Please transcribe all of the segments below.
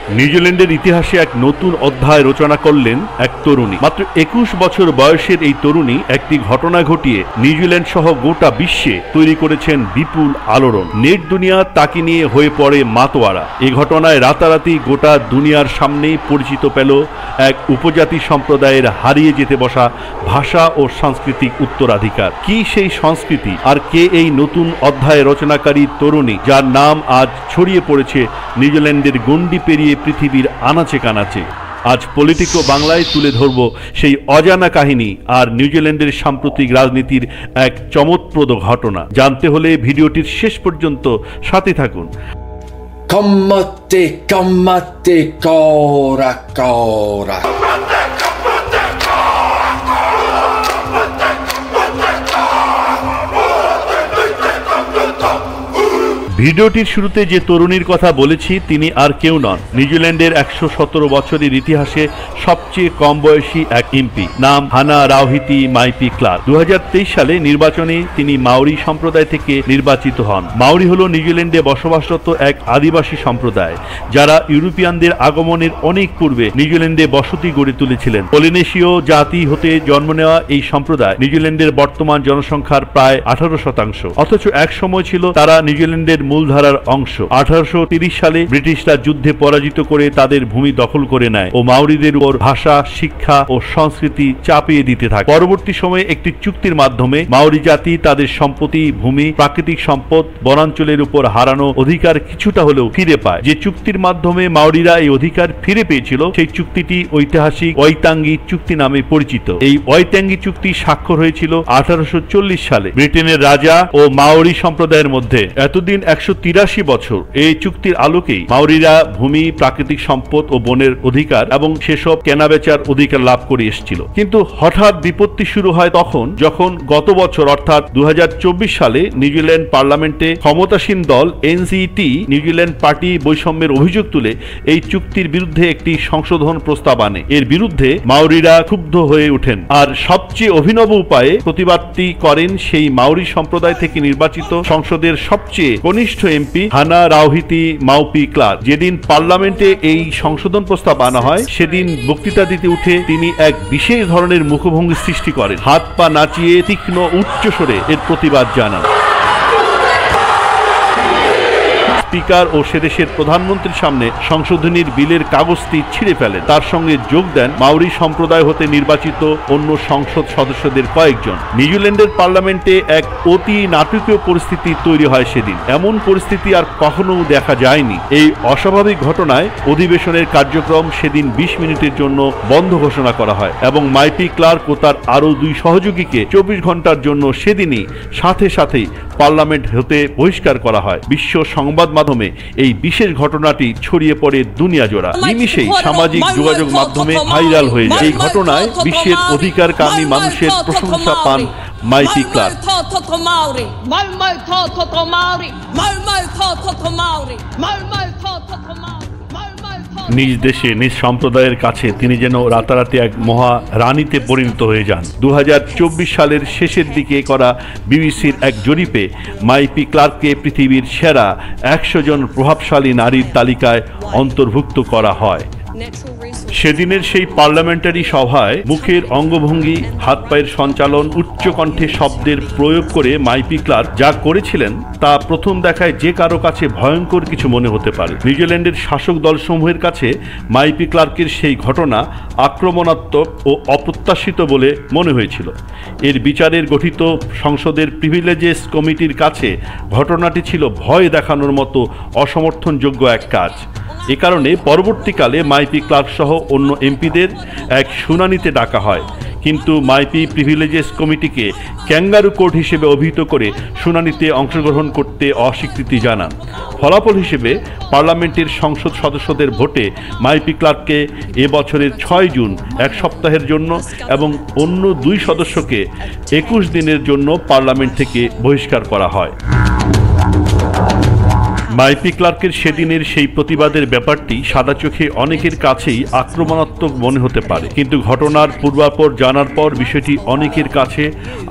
নিউজিল্যান্ডের ইতিহাসে এক নতুন অধ্যায় রচনা করলেন এক তরুণী। মাত্র 21 বছর বয়সের এই তরুণী একটি ঘটনা ঘটিয়ে নিউজিল্যান্ড সহ গোটা বিশ্বে তৈরি করেছেন বিপুল আলোড়ন। নেট দুনিয়া তাকে নিয়ে হয়ে পড়ে মাতোয়ারা। এই ঘটনায় রাতারাতি গোটা দুনিয়ার সামনেই পরিচিত পেল এক উপজাতি সম্প্রদায়ের হারিয়ে যেতে বসা ভাষা ও সাংস্কৃতিক উত্তরাধিকার। কি সেই সংস্কৃতি, আর কে এই নতুন অধ্যায় রচনাকারী তরুণী যার নাম আজ ছড়িয়ে পড়েছে নিউজিল্যান্ডের গণ্ডি পেরিয়ে পৃথিবীর আনাচে কানাচে? আজ পলিটিকো বাংলায় তুলে ধরব সেই অজানা কাহিনী আর নিউজিল্যান্ডের সাম্প্রতিক রাজনীতির এক চমৎপ্রদ ঘটনা। জানতে হলে ভিডিওটির শেষ পর্যন্ত সাথে থাকুন। Combate, cora. ভিডিওটির শুরুতে যে তরুণীর কথা বলেছি তিনি আর কেউ নন, নিউজিল্যান্ডের 117 বছরের ইতিহাসে সবচেয়ে কম বয়সী এক এমপি। নাম হানা রাওহিতি মাইপি ক্লার্ক। 2023 সালে নির্বাচনে তিনি মাওরি সম্প্রদায় থেকে নির্বাচিত হন। মাওরি হল নিউজিল্যান্ডে বসবাসরত এক আদিবাসী সম্প্রদায় যারা ইউরোপিয়ানদের আগমনের অনেক পূর্বে নিউজিল্যান্ডে বসতি গড়ে তুলেছিলেন। পলিনেশীয় জাতি হতে জন্ম নেওয়া এই সম্প্রদায় নিউজিল্যান্ডের বর্তমান জনসংখ্যার প্রায় 18%। অথচ এক সময় ছিল তারা নিউজিল্যান্ডের মূলধারার অংশ। 1830 সালে ব্রিটিশরা যুদ্ধে পরাজিত করে তাদের ভূমি দখল করে নেয় ও মাওরিদের উপর ভাষা, শিক্ষা ও সংস্কৃতি চাপিয়ে দিতে থাকে। পরবর্তী সময়ে একটি চুক্তির মাধ্যমে মাওরি জাতি তাদের সম্পত্তি, ভূমি, প্রাকৃতিক সম্পদ, বনাঞ্চলের উপর হারানো অধিকার কিছুটা হলেও ফিরে পায়। যে চুক্তির মাধ্যমে মাওরিরা এই অধিকার ফিরে পেয়েছিল সেই চুক্তিটি ঐতিহাসিক ওয়াইতাঙ্গি চুক্তি নামে পরিচিত। এই ওয়াইতাঙ্গি চুক্তি স্বাক্ষর হয়েছিল 1840 সালে ব্রিটেনের রাজা ও মাওরি সম্প্রদায়ের মধ্যে। এতদিন 183 বছর এই চুক্তির আলোকেই মাওরিরা ভূমি, প্রাকৃতিক সম্পদ ও বনের অধিকার এবং সেসব কেনাবেচার অধিকার লাভ করে এসেছিল। কিন্তু হঠাৎ বিপত্তি শুরু হয় তখন, যখন গত বছর অর্থাৎ 2024 সালে নিউজিল্যান্ড পার্লামেন্টে ক্ষমতাসীন দল এনসিটি নিউজিল্যান্ড পার্টি বৈষম্যের অভিযোগ তুলে এই চুক্তির বিরুদ্ধে একটি সংশোধন প্রস্তাব আনে। এর বিরুদ্ধে মাওরিরা ক্ষুব্ধ হয়ে ওঠেন আর সবচেয়ে অভিনব উপায়ে প্রতিবাদটি করেন সেই মাওরি সম্প্রদায় থেকে নির্বাচিত সংসদের সবচেয়ে কনিষ্ঠ এমপি হানা রাওহিতি মাইপি ক্লার্ক। যেদিন পার্লামেন্টে এই সংশোধন প্রস্তাব আনা হয় সেদিন বক্তৃতা দিতে উঠে তিনি এক বিশেষ ধরনের মুখভঙ্গি সৃষ্টি করেন। হাত পা নাচিয়ে তীক্ষ্ণ উচ্চস্বরে এর প্রতিবাদ জানান। স্পিকার ও সেদেশের প্রধানমন্ত্রীর সামনে সংশোধনীর বিলের কাগজটি ছিঁড়ে ফেলেন। তার সঙ্গে যোগ দেন মাওরি সম্প্রদায় হতে নির্বাচিত অন্য সংসদ সদস্যদের কয়েকজন। নিউজিল্যান্ডের পার্লামেন্টে এক অতি নাটকীয় পরিস্থিতি তৈরি হয় সেদিন। এমন পরিস্থিতি আর কখনো দেখা যায়নি। এই অস্বাভাবিক ঘটনায় অধিবেশনের কার্যক্রম সেদিন 20 মিনিটের জন্য বন্ধ ঘোষণা করা হয় এবং মাইপি ক্লার্ক ও তার আরো 2 সহযোগীকে 24 ঘন্টার জন্য সেদিনই সাথেই পার্লামেন্ট হতে বহিষ্কার করা হয়। বিশ্ব সংবাদ মাধ্যমে এই বিশেষ ঘটনাটি ছড়িয়ে পড়ে দুনিয়া জোড়া। নিমিষেই সামাজিক যোগাযোগ মাধ্যমে ভাইরাল হয়ে যায়। এই ঘটনায় বিশ্বের অধিকারকামী মানুষের প্রশংসা পান মাইপি ক্লার্ক। নিজ দেশে নিজ সম্প্রদায়ের কাছে তিনি যেন রাতারাতি এক মহা রানীতে পরিণত হয়ে যান। 2024 সালের শেষের দিকে করা বিবিসির এক জরিপে মাইপি ক্লার্ককে পৃথিবীর সেরা 100 জন প্রভাবশালী নারীর তালিকায় অন্তর্ভুক্ত করা হয়। সেদিনের সেই পার্লামেন্টারি সভায় মুখের অঙ্গভঙ্গি, হাত পায়ের সঞ্চালন, উচ্চকণ্ঠে শব্দের প্রয়োগ করে মাইপি ক্লার্ক যা করেছিলেন তা প্রথম দেখায় যে কারো কাছে ভয়ঙ্কর কিছু মনে হতে পারে। নিউজিল্যান্ডের শাসক দলসমূহের কাছে মাইপি ক্লার্কের সেই ঘটনা আক্রমণাত্মক ও অপ্রত্যাশিত বলে মনে হয়েছিল। এর বিচারের গঠিত সংসদের প্রিভিলেজেস কমিটির কাছে ঘটনাটি ছিল ভয় দেখানোর মতো অসমর্থনযোগ্য এক কাজ। এ কারণে পরবর্তীকালে মাইপি ক্লার্ক সহ অন্য এমপিদের এক শুনানিতে ডাকা হয়, কিন্তু মাইপি প্রিভিলেজেস কমিটিকে ক্যাঙ্গারু কোর্ট হিসেবে অভিহিত করে শুনানিতে অংশগ্রহণ করতে অস্বীকৃতি জানান। ফলাফল হিসেবে পার্লামেন্টের সংসদ সদস্যদের ভোটে মাইপি ক্লার্ককে এবছরের 6 জুন 1 সপ্তাহের জন্য এবং অন্য 2 সদস্যকে 21 দিনের জন্য পার্লামেন্ট থেকে বহিষ্কার করা হয়। মাইপি ক্লার্কের সেদিনের সেই প্রতিবাদের ব্যাপারটি সাদা চোখে অনেকের কাছেই আক্রমণাত্মক মনে হতে পারে, কিন্তু ঘটনার পূর্বাপর জানার পর বিষয়টি অনেকের কাছে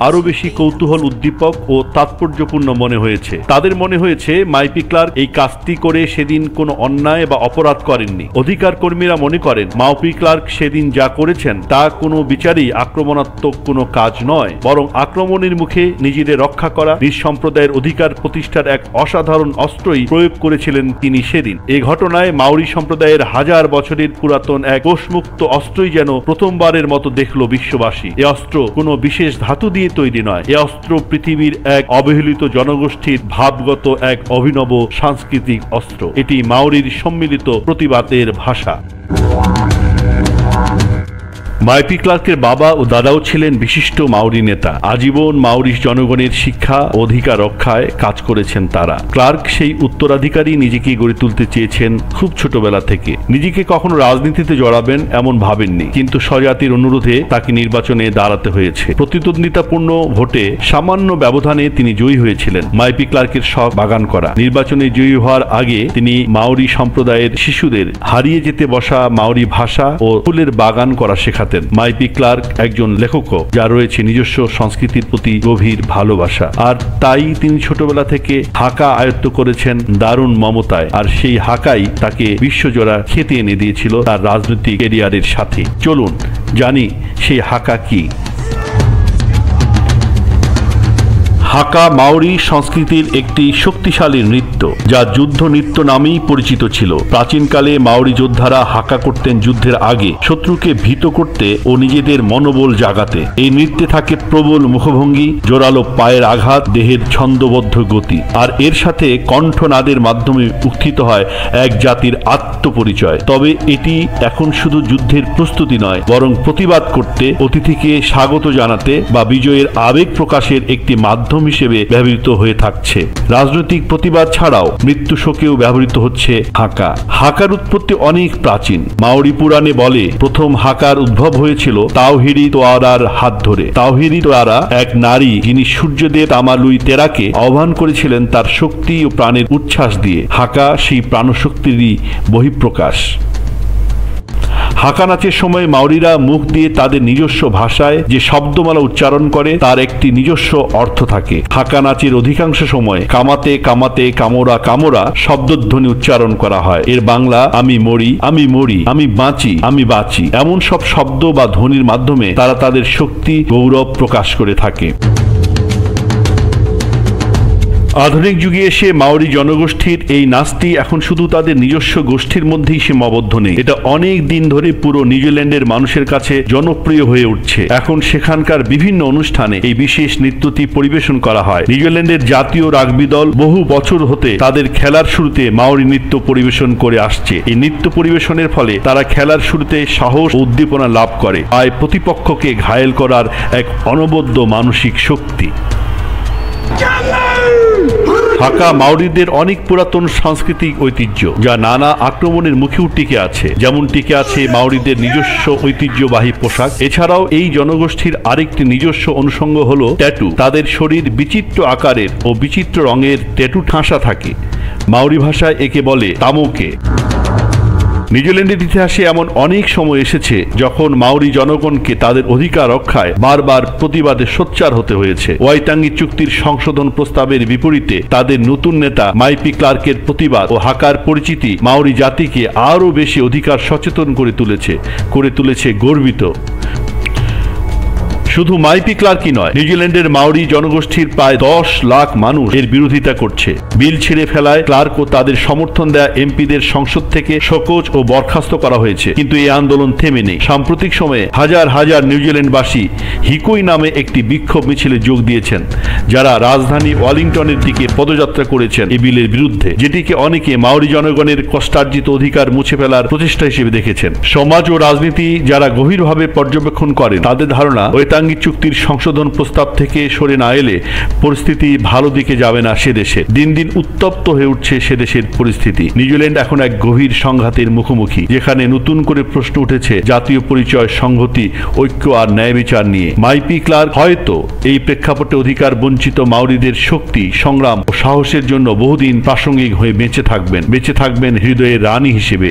আরো বেশি কৌতূহল উদ্দীপক ও তাৎপর্যপূর্ণ মনে হয়েছে। তাদের মনে হয়েছে মাইপি ক্লার্ক এই কাজটি করে সেদিন কোনো অন্যায় বা অপরাধ করেননি। অধিকার কর্মীরা মনে করেন মাইপি ক্লার্ক সেদিন যা করেছেন তা কোনো বিচারেই আক্রমণাত্মক কোনো কাজ নয়, বরং আক্রমণের মুখে নিজেদের রক্ষা করা, নিজ সম্প্রদায়ের অধিকার প্রতিষ্ঠার এক অসাধারণ অস্ত্রই প্রয়োগ করেছিলেন তিনি সেদিন। এই ঘটনায় মাউরি সম্প্রদায়ের হাজার বছরের পুরাতন এক কোষমুক্ত অস্ত্রই যেন প্রথমবারের মতো দেখল বিশ্ববাসী। এ অস্ত্র কোনো বিশেষ ধাতু দিয়ে তৈরি নয়, এ অস্ত্র পৃথিবীর এক অবহেলিত জনগোষ্ঠীর ভাবগত এক অভিনব সাংস্কৃতিক অস্ত্র। এটি মাউরির সম্মিলিত প্রতিবাদের ভাষা। মাইপি ক্লার্কের বাবা ও দাদাও ছিলেন বিশিষ্ট মাউরি নেতা। আজীবন মাউরি জনগণের শিক্ষা ও অধিকার রক্ষায় কাজ করেছেন তারা। ক্লার্ক সেই উত্তরাধিকারী নিজেকে গড়ে তুলতে চেয়েছেন খুব ছোটবেলা থেকে। নিজেকে কখনো রাজনীতিতে জড়াবেন এমন ভাবেননি, কিন্তু স্বজাতির অনুরোধে তাকে নির্বাচনে দাঁড়াতে হয়েছে। প্রতিদ্বন্দ্বিতাপূর্ণ ভোটে সামান্য ব্যবধানে তিনি জয়ী হয়েছিলেন। মাইপি ক্লার্কের শখ বাগান করা। নির্বাচনে জয়ী হওয়ার আগে তিনি মাউরি সম্প্রদায়ের শিশুদের হারিয়ে যেতে বসা মাউরি ভাষা ও ফুলের বাগান করা শেখাতেন। মাইপি ক্লার্ক একজন লেখকও, যার রয়েছে নিজস্ব সংস্কৃতির প্রতি গভীর ভালোবাসা, আর তাই তিনি ছোটবেলা থেকে হাঁকা আয়ত্ত করেছেন দারুণ মমতায়, আর সেই হাঁকাই তাকে বিশ্বজোড়া খ্যাতি এনে দিয়েছিল তার রাজনৈতিক ক্যারিয়ারের সাথে। চলুন জানি সেই হাঁকা কি। হাঁকা মাউরি সংস্কৃতির একটি শক্তিশালী নৃত্য, যা যুদ্ধ নৃত্য নামেই পরিচিত ছিল। প্রাচীনকালে মাউরি যোদ্ধারা হাঁকা করতেন যুদ্ধের আগে, শত্রুকে ভীত করতে ও নিজেদের মনোবল জাগাতে। এই নৃত্যে থাকে প্রবল মুখভঙ্গি, জোরালো পায়ের আঘাত, দেহের ছন্দবদ্ধ গতি, আর এর সাথে কণ্ঠনাদের মাধ্যমে উত্থিত হয় এক জাতির আত্মপরিচয়। তবে এটি এখন শুধু যুদ্ধের প্রস্তুতি নয়, বরং প্রতিবাদ করতে, অতিথিকে স্বাগত জানাতে বা বিজয়ের আবেগ প্রকাশের একটি মাধ্যম হিসেবে ব্যবহৃত হয়ে থাকছে। রাজনৈতিক প্রতিবাদ ছাড়াও মৃত্যু শোকেও ব্যবহৃত হচ্ছে হাঁকা। হাঁকার উৎপত্তি অনেক প্রাচীন। মাউরি পুরাণে বলে প্রথম হাঁকার উদ্ভব হয়েছিল তাওহিরি তোয়ারার হাত ধরে। তাওহিরি তোয়ারা এক নারী, যিনি সূর্যদেব তামালুই তেরাকে আহ্বান করেছিলেন তার শক্তি ও প্রাণের উচ্ছ্বাস দিয়ে। হাঁকা সেই প্রাণশক্তিরই বহিঃপ্রকাশ। হাঁকা নাচের সময় মাউরিরা মুখ দিয়ে তাদের নিজস্ব ভাষায় যে শব্দমালা উচ্চারণ করে তার একটি নিজস্ব অর্থ থাকে। হাঁকা নাচের অধিকাংশ সময় কামাতে কামাতে কামোরা কামোরা শব্দধ্বনি উচ্চারণ করা হয়। এর বাংলা আমি মরি, আমি মরি, আমি বাঁচি, আমি বাঁচি, এমন সব শব্দ বা ধ্বনির মাধ্যমে তারা তাদের শক্তি গৌরব প্রকাশ করে থাকে। আধুনিক যুগে এসে মাউরি জনগোষ্ঠীর এই নাচটি এখন শুধু তাদের নিজস্ব গোষ্ঠীর মধ্যেই সীমাবদ্ধ নেই, এটা অনেক দিন ধরে পুরো নিউজিল্যান্ডের মানুষের কাছে জনপ্রিয় হয়ে উঠছে। এখন সেখানকার বিভিন্ন অনুষ্ঠানে এই বিশেষ নৃত্যটি পরিবেশন করা হয়। নিউজিল্যান্ডের জাতীয় রাগবি দল বহু বছর হতে তাদের খেলার শুরুতে মাউরি নৃত্য পরিবেশন করে আসছে। এই নৃত্য পরিবেশনের ফলে তারা খেলার শুরুতে সাহস ও উদ্দীপনা লাভ করে, আর প্রতিপক্ষকে ঘায়েল করার এক অনবদ্য মানসিক শক্তি। হাঁকা মাউরিদের অনেক পুরাতন সাংস্কৃতিক ঐতিহ্য, যা নানা আক্রমণের মুখেও টিকে আছে। যেমন টিকে আছে মাউরিদের নিজস্ব ঐতিহ্যবাহী পোশাক। এছাড়াও এই জনগোষ্ঠীর আরেকটি নিজস্ব অনুষঙ্গ হলো ট্যাটু। তাদের শরীর বিচিত্র আকারের ও বিচিত্র রঙের ট্যাটু ঠাসা থাকে। মাউরি ভাষায় একে বলে তামোকে। নিউজিল্যান্ডের ইতিহাসে এমন অনেক সময় এসেছে যখন মাউরি জনগণকে তাদের অধিকার রক্ষায় বারবার প্রতিবাদে সোচ্চার হতে হয়েছে। ওয়াইতাঙ্গি চুক্তির সংশোধন প্রস্তাবের বিপরীতে তাদের নতুন নেতা মাইপি ক্লার্কের প্রতিবাদ ও হাঁকার পরিচিতি মাউরি জাতিকে আরও বেশি অধিকার সচেতন করে তুলেছে গর্বিত। শুধু মাইপি ক্লার্কই নয়, নিউজিল্যান্ডের মাউরি জনগোষ্ঠীর প্রায় 10 লাখ মানুষ এর বিরোধিতা করছে। বিল ছিঁড়ে ফেলায় ক্লার্ক ও তাদের সমর্থন দেয়া এমপিদের সংসদ থেকে শোকজ ও বরখাস্ত করা হয়েছে, কিন্তু এই আন্দোলন থেমে নেই। সাম্প্রতিক সময়ে হাজার হাজার নিউজিল্যান্ডবাসী হিকোই নামে একটি বিক্ষোভ মিছিলে যোগ দিয়েছেন, যারা রাজধানী ওয়েলিংটনের দিকে পদযাত্রা করেছেন এই বিলের বিরুদ্ধে, যেটিকে অনেকে মাউরি জনগণের কষ্টার্জিত অধিকার মুছে ফেলার প্রচেষ্টা হিসেবে দেখেছেন। সমাজ ও রাজনীতি যারা গভীরভাবে পর্যবেক্ষণ করেন তাদের ধারণা ওয়েতাঙ্গি বিদাঙ্গি চুক্তির সংশোধন প্রস্তাব থেকে সরে না এলে পরিস্থিতি ভালো দিকে যাবে না সে দেশে। দিন দিন উত্তপ্ত হয়ে উঠছে সে দেশের পরিস্থিতি। নিউজিল্যান্ড এখন এক গভীর সংঘাতের মুখোমুখি, যেখানে নতুন করে প্রশ্ন উঠেছে জাতীয় পরিচয়, সংহতি, ঐক্য আর ন্যায় বিচার নিয়ে। মাইপি ক্লার্ক হয়তো এই প্রেক্ষাপটে অধিকার বঞ্চিত মাওরিদের শক্তি, সংগ্রাম ও সাহসের জন্য বহুদিন প্রাসঙ্গিক হয়ে বেঁচে থাকবেন হৃদয়ের রানী হিসেবে।